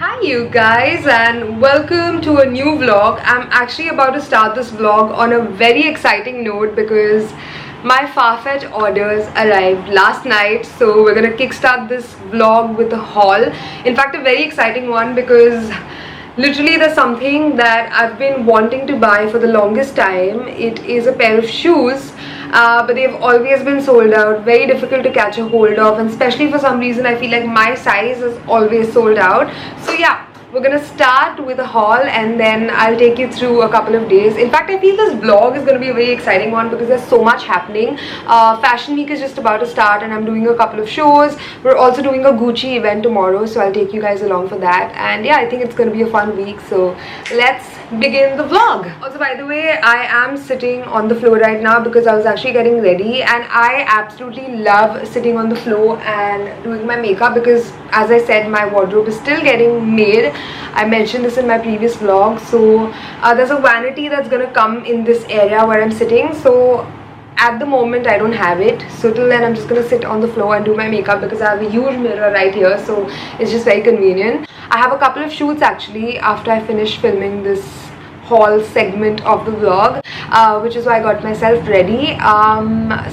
Hi you guys and welcome to a new vlog. I'm actually about to start this vlog on a very exciting note because my Farfetch orders arrived last night, so we're gonna kickstart this vlog with a haul. In fact, a very exciting one because literally there's something that I've been wanting to buy for the longest time. It is a pair of shoes, but they've always been sold out, very difficult to catch a hold of, and especially for some reason I feel like my size is always sold out. So yeah, we're gonna start with a haul and then I'll take you through a couple of days. In fact, I feel this vlog is gonna be a very exciting one because there's so much happening. Fashion week is just about to start and I'm doing a couple of shows. We're also doing a Gucci event tomorrow, so I'll take you guys along for that. And yeah, I think it's gonna be a fun week, so let's begin the vlog. Also, by the way, I am sitting on the floor right now because I was actually getting ready, and I absolutely love sitting on the floor and doing my makeup because, as I said, my wardrobe is still getting made. I mentioned this in my previous vlog. So there's a vanity that's gonna come in this area where I'm sitting, so at the moment I don't have it, so till then I'm just gonna sit on the floor and do my makeup because I have a huge mirror right here, so it's just very convenient. I have a couple of shoots actually after I finish filming this haul segment of the vlog, which is why I got myself ready.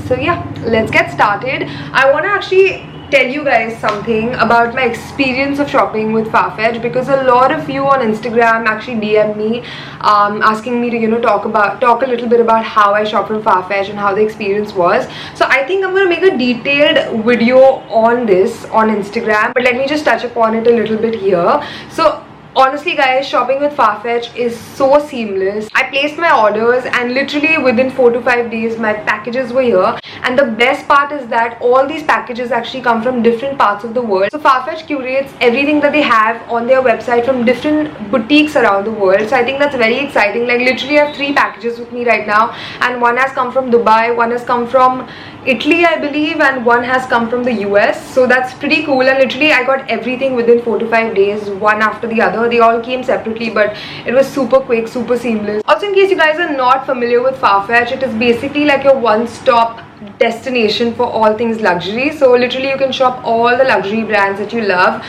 So yeah, let's get started. I want to actually tell you guys something about my experience of shopping with Farfetch because a lot of you on Instagram actually DM me asking me to talk a little bit about how I shop from Farfetch and how the experience was. So I think I'm going to make a detailed video on this on Instagram, but let me just touch upon it a little bit here. So honestly guys, shopping with Farfetch is so seamless. I placed my orders and literally within 4 to 5 days my packages were here, and the best part is that all these packages actually come from different parts of the world. So Farfetch curates everything that they have on their website from different boutiques around the world, so I think that's very exciting. Like literally I have 3 packages with me right now, and one has come from Dubai, one has come from Italy I believe, and one has come from the US, so that's pretty cool. And literally I got everything within 4 to 5 days, one after the other. They all came separately, but it was super quick, super seamless. Also, in case you guys are not familiar with Farfetch, it is basically like your one-stop destination for all things luxury. So literally you can shop all the luxury brands that you love,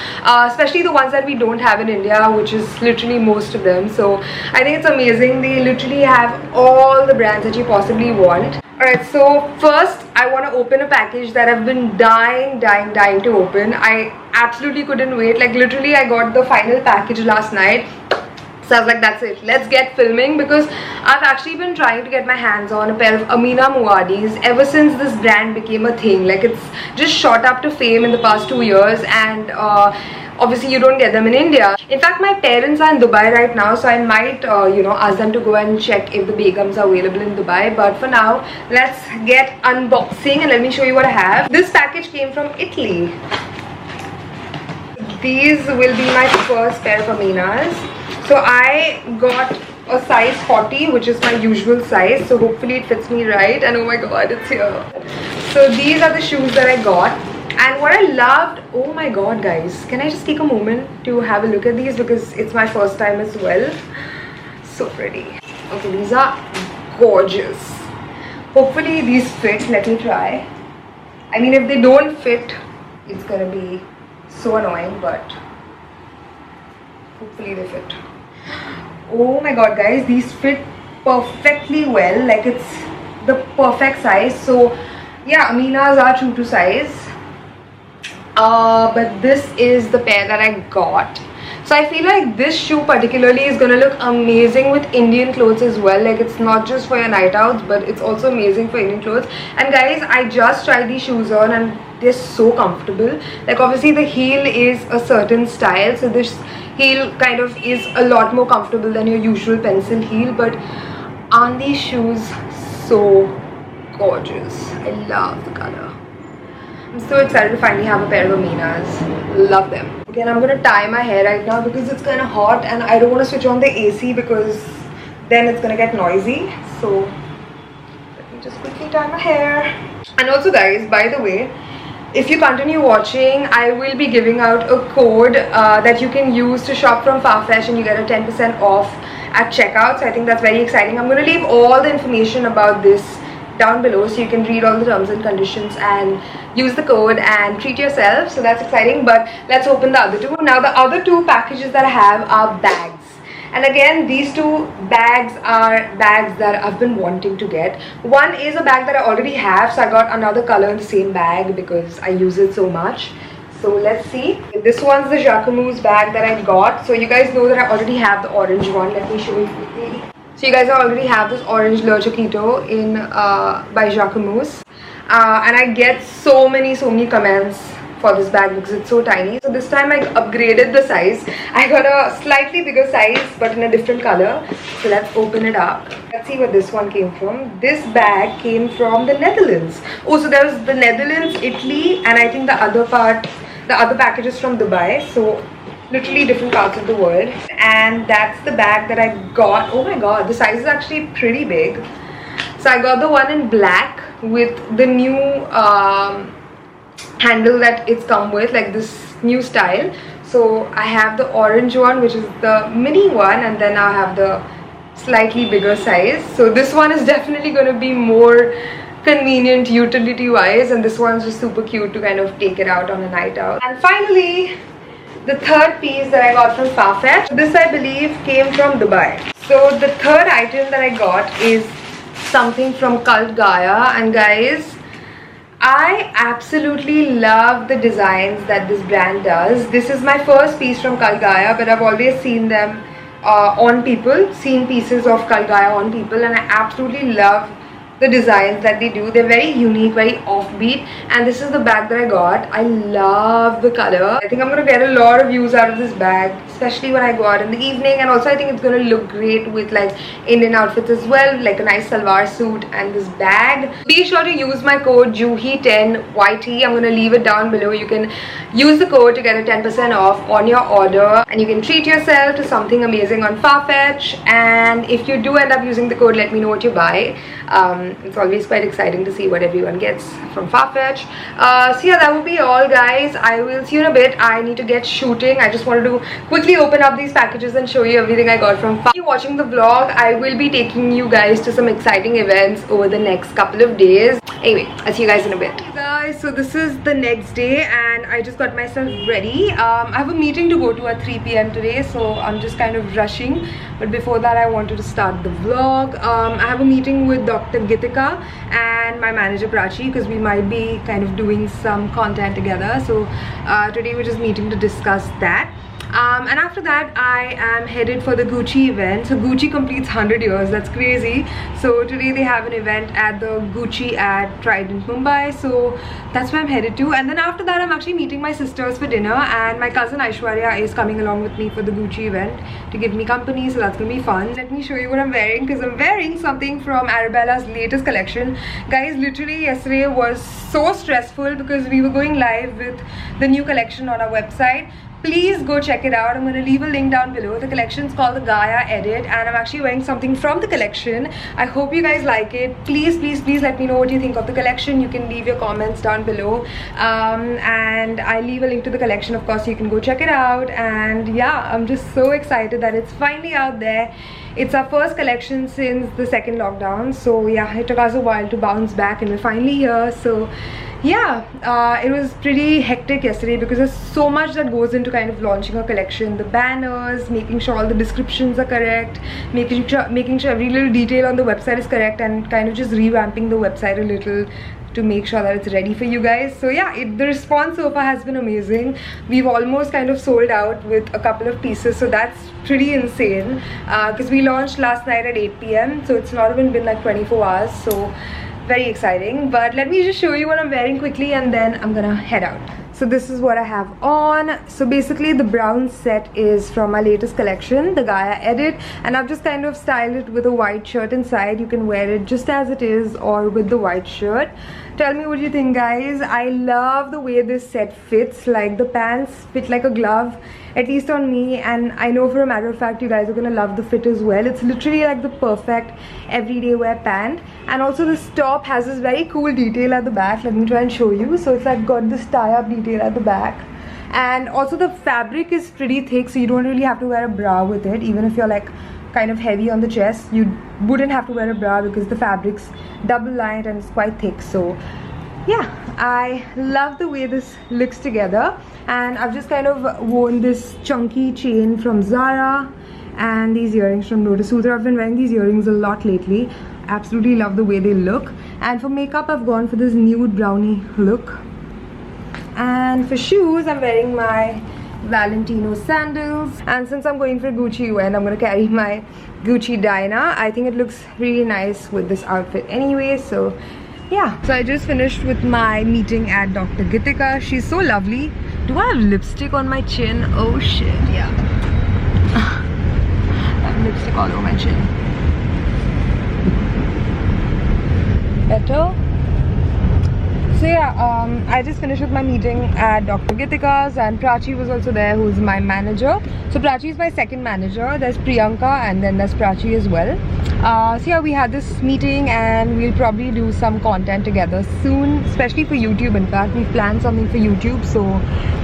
especially the ones that we don't have in India, which is literally most of them. So I think it's amazing. They literally have all the brands that you possibly want. Alright, so first I want to open a package that I've been dying to open. I absolutely couldn't wait. Like literally I got the final package last night, so I was like, that's it, let's get filming, because I've actually been trying to get my hands on a pair of Amina Muaddi's ever since this brand became a thing. Like it's just shot up to fame in the past 2 years, and obviously you don't get them in India. In fact, my parents are in Dubai right now, so I might ask them to go and check if the Begums are available in Dubai. But for now, let's get unboxing and let me show you what I have. This package came from Italy. These will be my first pair of Aminas. So I got a size 40, which is my usual size, so hopefully it fits me right. And oh my god, it's here. So these are the shoes that I got. And what I loved, oh my god guys, can I just take a moment to have a look at these because it's my first time as well. So pretty. Okay, these are gorgeous. Hopefully these fit. Let me try. I mean, if they don't fit, it's gonna be so annoying, but hopefully they fit. Oh my god guys, these fit perfectly well. Like it's the perfect size. So yeah, Aminas are true to size. But this is the pair that I got. So I feel like this shoe particularly is gonna look amazing with Indian clothes as well. Like it's not just for your night outs, but it's also amazing for Indian clothes. And guys, I just tried these shoes on and they're so comfortable. Like obviously the heel is a certain style, so this heel kind of is a lot more comfortable than your usual pencil heel, but aren't these shoes so gorgeous? I love the color. I'm so excited to finally have a pair of Aminas. Love them. Again, I'm gonna tie my hair right now because it's kind of hot and I don't want to switch on the AC because then it's gonna get noisy. So let me just quickly tie my hair. And also guys, by the way, if you continue watching, I will be giving out a code that you can use to shop from Farfetch and you get a 10% off at checkout. So I think that's very exciting. I'm going to leave all the information about this down below so you can read all the terms and conditions and use the code and treat yourself. So that's exciting. But let's open the other two. Now the other two packages that I have are bags. And again, these two bags are bags that I've been wanting to get. One is a bag that I already have, so I got another color in the same bag because I use it so much. So let's see. This one's the Jacquemus bag that I got. So you guys know that I already have the orange one. Let me show you quickly. So you guys already have this orange Le Chiquito in by Jacquemus. And I get so many comments for this bag because it's so tiny. So this time I upgraded the size. I got a slightly bigger size but in a different color. So let's open it up. Let's see where this one came from. This bag came from the Netherlands. Oh, so there's the Netherlands, Italy, and I think the other package is from Dubai. So literally different parts of the world. And that's the bag that I got. Oh my god, the size is actually pretty big. So I got the one in black with the new handle that it's come with, like this new style. So I have the orange one, which is the mini one, and then I have the slightly bigger size. So this one is definitely going to be more convenient utility wise, and this one's just super cute to kind of take it out on a night out. And finally, the third piece that I got from Farfetch. This I believe came from Dubai. So the third item that I got is something from Cult Gaia, and guys, I absolutely love the designs that this brand does. This is my first piece from Cult Gaia, but I've always seen them on people, seen pieces of Cult Gaia on people, and I absolutely love the designs that they do. They're very unique, very offbeat, and this is the bag that I got. I love the color. I think I'm gonna get a lot of use out of this bag, especially when I go out in the evening, and also I think it's gonna look great with like Indian outfits as well, like a nice salwar suit and this bag. Be sure to use my code JUHI10YT. I'm gonna leave it down below. You can use the code to get a 10% off on your order, and you can treat yourself to something amazing on Farfetch. And if you do end up using the code, let me know what you buy. It's always quite exciting to see what everyone gets from Farfetch. So yeah, that will be all, guys. I will see you in a bit. I need to get shooting. I just wanted to quickly open up these packages and show you everything I got from Farfetch. If you're watching the vlog, I will be taking you guys to some exciting events over the next couple of days. Anyway, I'll see you guys in a bit. Hey guys, so this is the next day and I just got myself ready. I have a meeting to go to at 3 PM today, so I'm just kind of rushing. But before that, I wanted to start the vlog. I have a meeting with Dr. Gitika and my manager Prachi because we might be kind of doing some content together. So today we're just meeting to discuss that. And after that, I am headed for the Gucci event. So Gucci completes 100 years. That's crazy. So today they have an event at the Gucci at Trident, Mumbai. So that's where I'm headed to. And then after that, I'm actually meeting my sisters for dinner. And my cousin Aishwarya is coming along with me for the Gucci event to give me company. So that's going to be fun. Let me show you what I'm wearing, because I'm wearing something from Arabella's latest collection. Guys, literally yesterday was so stressful because we were going live with the new collection on our website. Please go check it out. I'm going to leave a link down below. The collection is called the Gaia Edit, and I'm actually wearing something from the collection. I hope you guys like it. Please let me know what you think of the collection. You can leave your comments down below, and I leave a link to the collection, of course, so you can go check it out. And yeah, I'm just so excited that it's finally out there. It's our first collection since the second lockdown, so yeah, it took us a while to bounce back and we're finally here. So yeah, it was pretty hectic yesterday because there's so much that goes into kind of launching a collection. The banners, making sure all the descriptions are correct, making sure every little detail on the website is correct, and kind of just revamping the website a little to make sure that it's ready for you guys. So yeah, the response so far has been amazing. We've almost kind of sold out with a couple of pieces, so that's pretty insane because we launched last night at 8 PM, so it's not even been like 24 hours. So very exciting. But let me just show you what I'm wearing quickly and then I'm gonna head out. So this is what I have on. So basically the brown set is from my latest collection, the Gaia Edit, and I've just kind of styled it with a white shirt inside. You can wear it just as it is or with the white shirt. Tell me what you think, guys. I love the way this set fits. Like the pants fit like a glove, at least on me, and I know for a matter of fact you guys are gonna love the fit as well. It's literally like the perfect everyday wear pant. And also this top has this very cool detail at the back. Let me try and show you. So it's like got this tie-up detail at the back, and also the fabric is pretty thick, so you don't really have to wear a bra with it. Even if you're like kind of heavy on the chest, you wouldn't have to wear a bra because the fabric's double lined and it's quite thick. So yeah, I love the way this looks together. And I've just kind of worn this chunky chain from Zara and these earrings from Lotus Sutra. I've been wearing these earrings a lot lately. Absolutely love the way they look. And for makeup, I've gone for this nude brownie look. And for shoes, I'm wearing my Valentino sandals. And since I'm going for Gucci UN, I'm gonna carry my Gucci Dyna. I think it looks really nice with this outfit anyway. So yeah, so I just finished with my meeting at Dr. Gitika. She's so lovely. Do I have lipstick on my chin? Oh shit, yeah. I have lipstick all over my chin. Better? So yeah, I just finished with my meeting at Dr. Gitika's, and Prachi was also there, who's my manager. So Prachi is my second manager. There's Priyanka and then there's Prachi as well. So yeah, we had this meeting and we'll probably do some content together soon, especially for YouTube. In fact, we've planned something for YouTube, so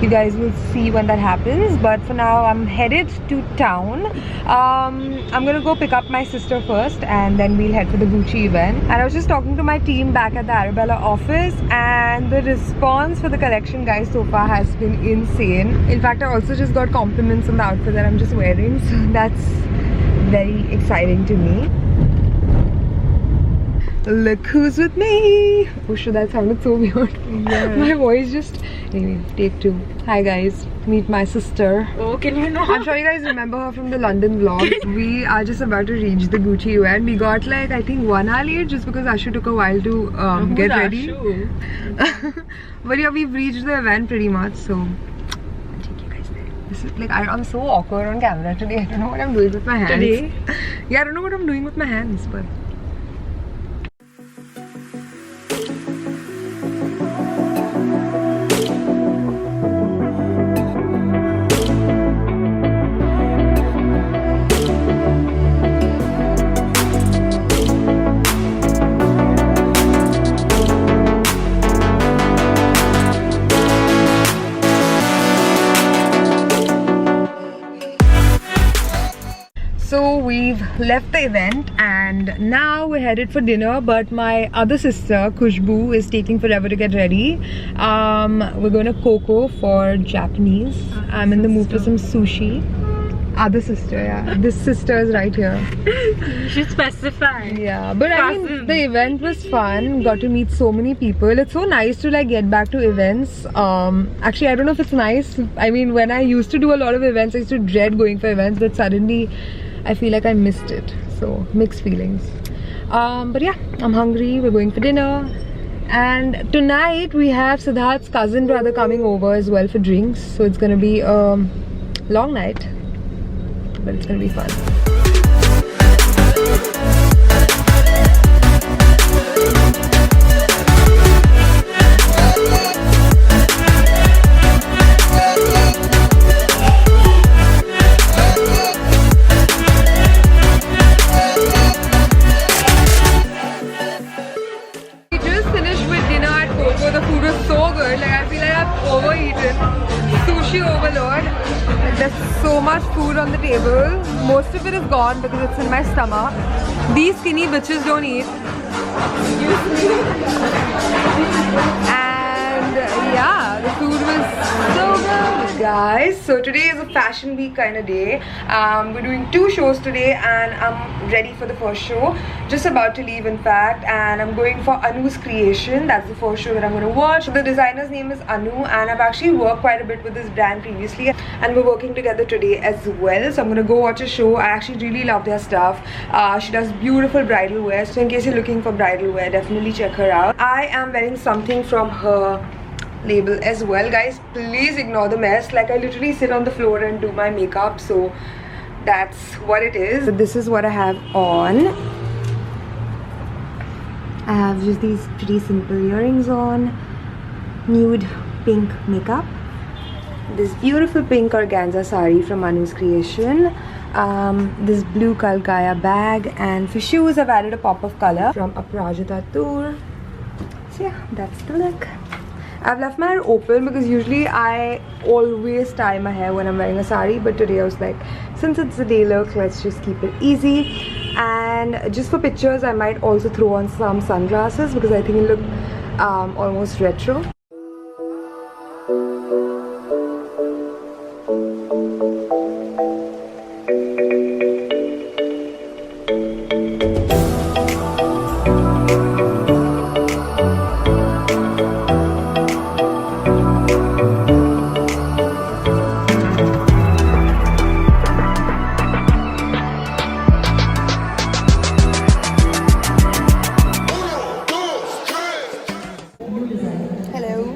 you guys will see when that happens. But for now, I'm headed to town. I'm gonna go pick up my sister first and then we'll head for the Gucci event. And I was just talking to my team back at the Arabella office, and the response for the collection, guys, so far has been insane. In fact, I also just got compliments on the outfit that I'm just wearing, so that's very exciting to me. Look who's with me. Oh shit, that sounded so weird. Yeah. My voice just... Anyway, take two. Hi guys, meet my sister. Oh, can you know? I'm sure you guys remember her from the London vlog. We are just about to reach the Gucci event. We got like, I think 1 hour late just because Ashu took a while to get ready. But yeah, we've reached the event pretty much, so I'll take you guys there. This is like, I'm so awkward on camera today. I don't know what I'm doing with my hands. Today? Yeah, I don't know what I'm doing with my hands, but... So we've left the event and now we're headed for dinner, but my other sister Khushbu is taking forever to get ready. We're going to Coco for Japanese. I'm in the mood for some sushi. Other sister, yeah. This sister is right here. You should specify. Yeah, but I mean, the event was fun. Got to meet so many people. It's so nice to like get back to events. Actually, I don't know if it's nice. I mean, when I used to do a lot of events, I used to dread going for events, but suddenly I feel like I missed it. So mixed feelings. But yeah, I'm hungry. We're going for dinner. And tonight we have Siddharth's cousin brother coming over as well for drinks. So it's gonna be a long night, but it's gonna be fun. There's so much food on the table. Most of it is gone because it's in my stomach. These skinny bitches don't eat. And yeah, the food was so good, guys. So today is a fashion week kind of day. We're doing 2 shows today and I'm ready for the first show. Just about to leave, in fact, and I'm going for Anu's Creation. That's the first show that I'm going to watch. The designer's name is Anu and I've actually worked quite a bit with this brand previously and we're working together today as well. So I'm going to go watch a show. I actually really love their stuff. She does beautiful bridal wear. So in case you're looking for bridal wear, definitely check her out. I am wearing something from her label as well, guys. Please ignore the mess. Like, I literally sit on the floor and do my makeup, so that's what it is. So this is what I have on. I have just these pretty simple earrings on, nude pink makeup, this beautiful pink organza sari from Anu's Creation, this blue Kalkaya bag, and for shoes I've added a pop of color from Aparajita Tour. So yeah, that's the look. I've left my hair open because usually I always tie my hair when I'm wearing a sari, but today I was like, since it's a day look, let's just keep it easy. And just for pictures, I might also throw on some sunglasses because I think it look almost retro. Hello.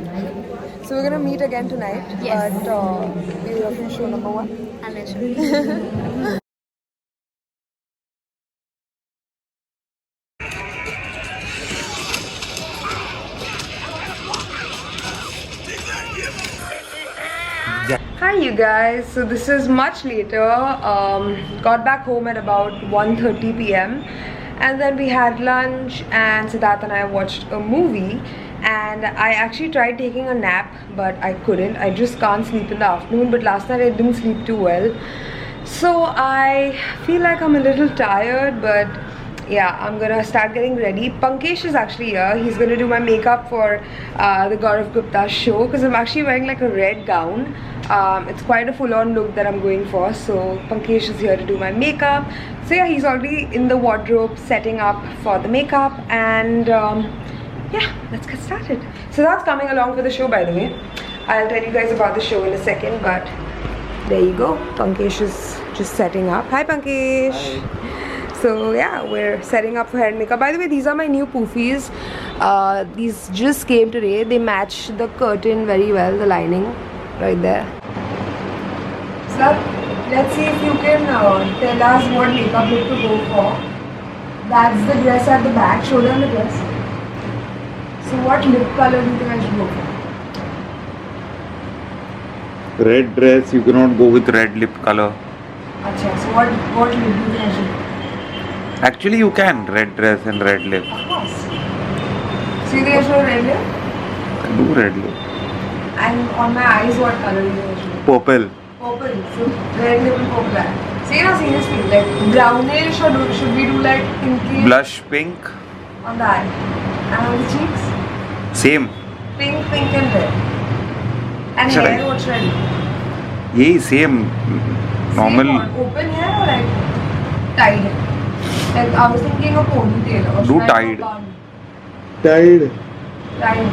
So we're gonna meet again tonight. Yes. But we're here from show number 1. Hi you guys. So this is much later. Got back home at about 1:30 p.m. and then we had lunch and Siddharth and I watched a movie. And I actually tried taking a nap, but I couldn't. I just can't sleep in the afternoon. But last night I didn't sleep too well, so I feel like I'm a little tired. But yeah, I'm gonna start getting ready. Pankesh is actually here. He's gonna do my makeup for the Gaurav Gupta show because I'm actually wearing like a red gown. It's quite a full-on look that I'm going for. So Pankesh is here to do my makeup. So yeah, he's already in the wardrobe setting up for the makeup, and yeah, let's get started. So that's coming along for the show, by the way. I'll tell you guys about the show in a second, but there you go. Pankesh is just setting up. Hi Pankesh. Hi. So yeah, we're setting up for hair and makeup. By the way, these are my new poofies. These just came today. They match the curtain very well, the lining right there. So let's see if you can tell us what makeup look to go for. That's the dress at the back. Show them the dress. So what lip color do you think I should go for? Red dress, you cannot go with red lip color. Achha, so what lip do you think I should? Actually, you can red dress and red lip. Of course. So you think I should have red lip? Do red lip. And on my eyes, what color do you think I should? Purple. Purple. So red lip and purple eye. Say no, seriously, like brownish or should we do like pinky? Blush pink. On the eye. And on the cheeks? Same. Pink and red. And Should hair, I? what should I do? Yay, same. Normal. Same one. Open hair or like tied hair? Like I was thinking of ponytail or Do should I tied. do a bun? Tied. Tied.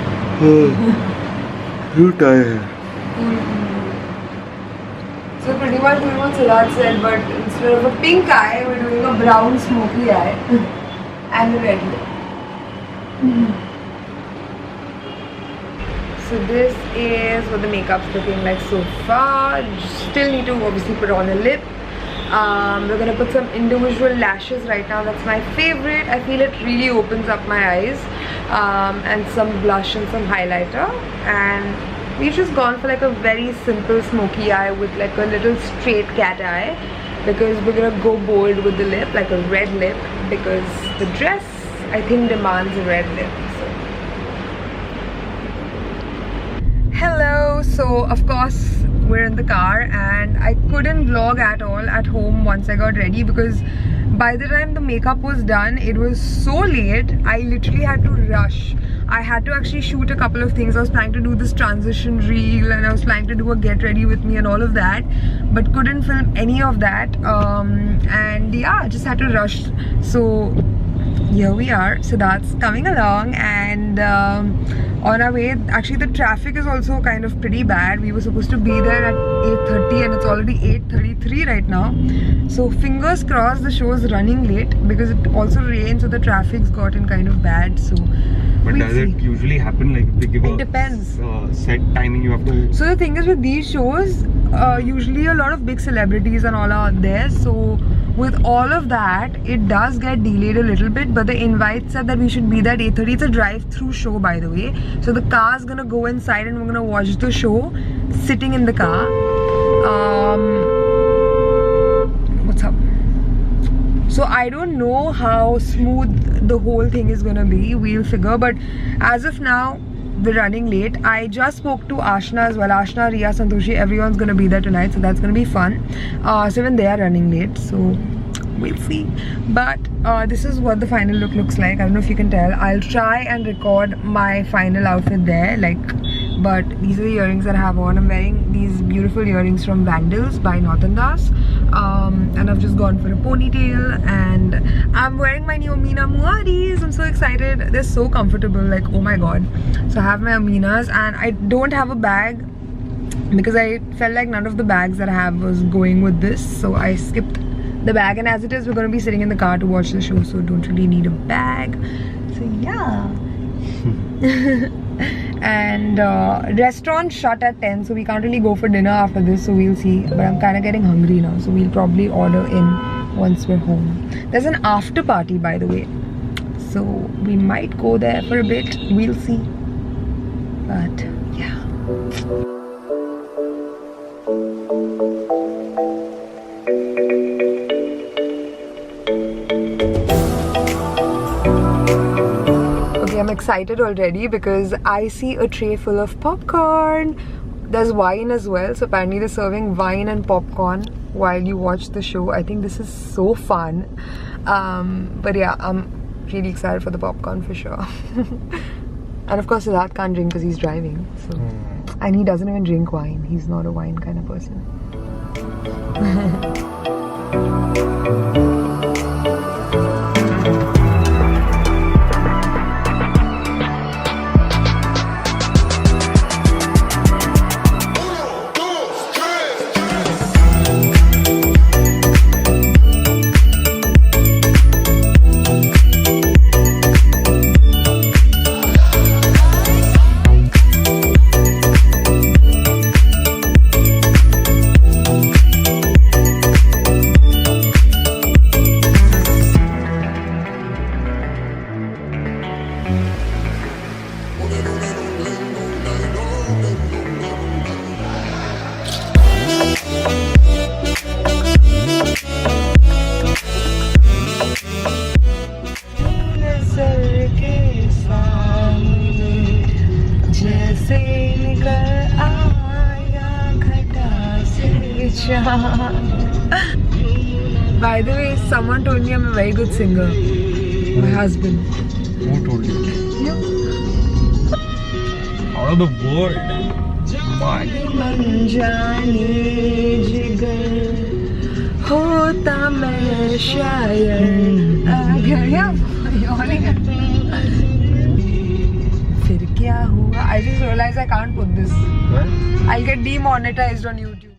You tied. So pretty much doing what Siddharth said, but instead of a pink eye, we're doing a brown smoky eye and a red lip. So this is what the makeup's looking like so far. Still need to obviously put on a lip. We're gonna put some individual lashes right now. That's my favorite. I feel it really opens up my eyes. And some blush and some highlighter. And we've just gone for like a very simple smoky eye with like a little straight cat eye, because we're gonna go bold with the lip, like a red lip, because the dress I think demands a red lip. Hello. So of course we're in the car and I couldn't vlog at all at home once I got ready, because by the time the makeup was done it was so late. I literally had to rush. I had to actually shoot a couple of things. I was planning to do this transition reel and I was planning to do a get ready with me and all of that, but couldn't film any of that. And yeah, just had to rush. So here we are. So that's coming along, and on our way. Actually the traffic is also kind of pretty bad. We were supposed to be there at 8:30 and it's already 8:33 right now. So fingers crossed the show is running late, because it also rains, so the traffic's gotten kind of bad. So But does it usually happen like if they give It depends. set timing you have to? So the thing is with these shows, usually a lot of big celebrities and all are there. So with all of that, it does get delayed a little bit. But the invite said that we should be there at 8:30. It's a drive-through show, by the way. So the car's gonna go inside and we're gonna watch the show sitting in the car. What's up? So I don't know how smooth the whole thing is gonna be. We'll figure. But as of now, we're running late. I just spoke to Ashna as well. Ashna, Riya, Santoshi, everyone's gonna be there tonight, so that's gonna be fun. So even they are running late. So we'll see. But this is what the final look looks like. I don't know if you can tell. I'll try and record my final outfit there, like, but these are the earrings that I have on. I'm wearing these beautiful earrings from Vandals by Northern Das, and I've just gone for a ponytail, and I'm wearing my new Amina Muadis. I'm so excited. They're so comfortable, like, oh my god. So I have my Aminas, and I don't have a bag because I felt like none of the bags that I have was going with this, so I skipped the bag. And as it is, we're going to be sitting in the car to watch the show, so don't really need a bag. So yeah. And restaurant shut at 10, so we can't really go for dinner after this, so we'll see. But I'm kind of getting hungry now, so we'll probably order in once we're home. There's an after party, by the way, so we might go there for a bit. We'll see. But yeah. I'm excited already because I see a tray full of popcorn. There's wine as well, so apparently they're serving wine and popcorn while you watch the show. I think this is so fun. But yeah, I'm really excited for the popcorn for sure. And of course Siddharth can't drink because he's driving, so and he doesn't even drink wine. He's not a wine kind of person. By the way, someone told me I'm a very good singer. My husband. Who told you? You? Out of the world. Why? I just realized I can't put this. What? I'll get demonetized on YouTube.